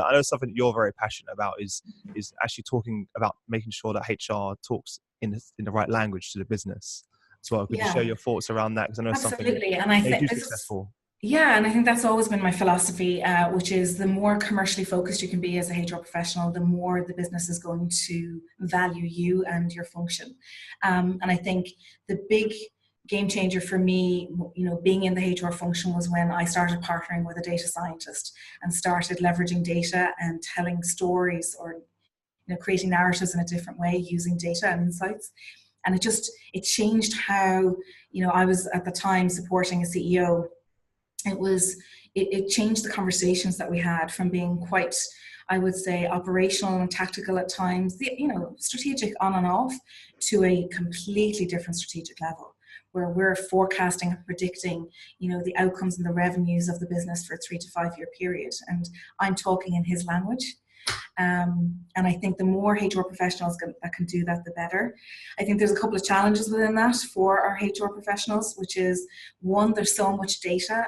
I know something that you're very passionate about is actually talking about making sure that HR talks in the right language to the business as well. Could you share Yeah, your thoughts around that? Because I know it's something that absolutely. And I made think you this is, successful. yeah, and I think that's always been my philosophy, which is the more commercially focused you can be as a HR professional, the more the business is going to value you and your function. And I think the big game changer for me, being in the HR function was when I started partnering with a data scientist and started leveraging data and telling stories or creating narratives in a different way using data and insights. And it changed how I was at the time supporting a CEO. It changed the conversations that we had from being quite, I would say, operational and tactical at times, strategic on and off, to a completely different strategic level where we're forecasting and predicting the outcomes and the revenues of the business for a 3 to 5 year period, and I'm talking in his language. And I think the more HR professionals that can do that, the better. I think there's a couple of challenges within that for our HR professionals, which is, one, there's so much data.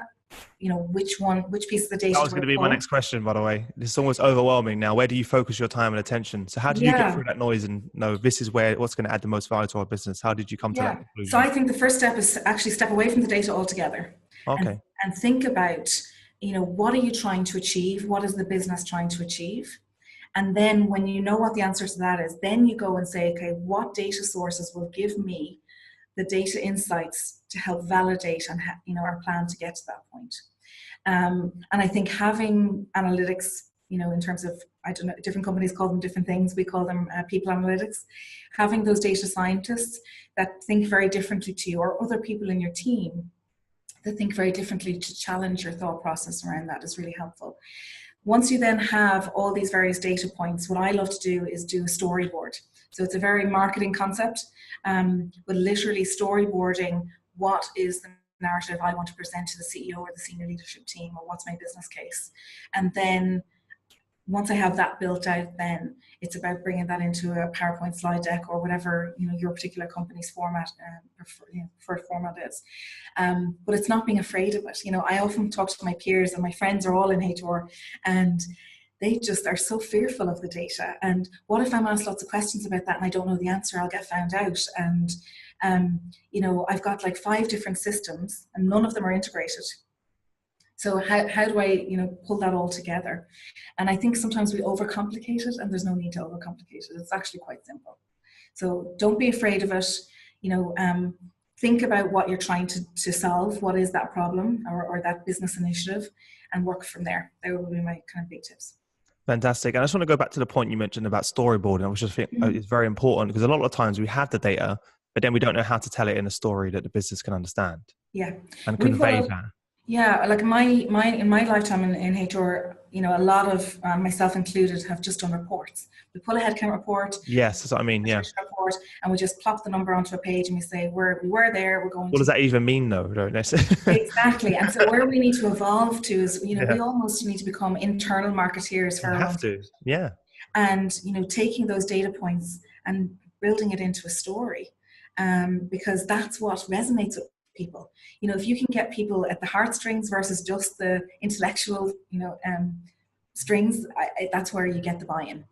Which piece of the That data was do going I to be my pull? next question, by the way. This is almost overwhelming now. Where do you focus your time and attention? So how did you get Yeah, through that noise and know this is what's going to add the most value to our business? How did you come to that yeah. So conclusion? I think the first step is to actually step away from the data altogether and Okay. and think about, what are you trying to achieve? What is the business trying to achieve? And then when you know what the answer to that is, then you go and say, okay, what data sources will give me the data insights to help validate and our plan to get to that point. And I think having analytics, in terms of, I don't know, different companies call them different things. We call them people analytics. Having those data scientists that think very differently to you, or other people in your team that think very differently, to challenge your thought process around that, is really helpful. Once you then have all these various data points, what I love to do is do a storyboard. So it's a very marketing concept, but literally storyboarding what is the narrative I want to present to the CEO or the senior leadership team, or what's my business case. And then once I have that built out, then it's about bringing that into a PowerPoint slide deck or whatever your particular company's format, preferred format is. But it's not being afraid of it. I often talk to my peers, and my friends are all in HR, and they just are so fearful of the data. And what if I'm asked lots of questions about that and I don't know the answer? I'll get found out. And I've got like 5 different systems and none of them are integrated. So how do I, pull that all together? And I think sometimes we overcomplicate it, and there's no need to overcomplicate it. It's actually quite simple. So don't be afraid of it. Think about what you're trying to solve. What is that problem or that business initiative, and work from there. That would be my kind of big tips. Fantastic. And I just want to go back to the point you mentioned about storyboarding, which I think is very important, because a lot of times we have the data, but then we don't know how to tell it in a story that the business can understand Yeah, and we put convey a that. Yeah, like in my lifetime in HR, a lot of myself included have just done reports. We pull a headcount report, Yes, that's what I mean. Yeah. attrition report, and we just plop the number onto a page, and we say we were there. We're going What does to that even mean though? Don't know. exactly. And so where we need to evolve to is, Yeah. we almost need to become internal marketeers You for our own have team, to. Yeah. and taking those data points and building it into a story, because that's what resonates with people. If you can get people at the heartstrings versus just the intellectual strings, that's where you get the buy-in.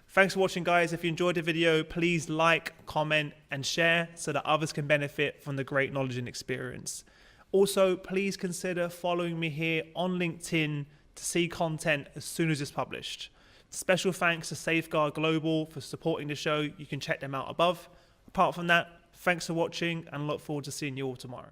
Thanks for watching, guys. If you enjoyed the video, please like, comment, and share so that others can benefit from the great knowledge and experience. Also, please consider following me here on LinkedIn to see content as soon as it's published. Special thanks to Safeguard Global for supporting the show. You can check them out above. Apart from that, thanks for watching, and look forward to seeing you all tomorrow.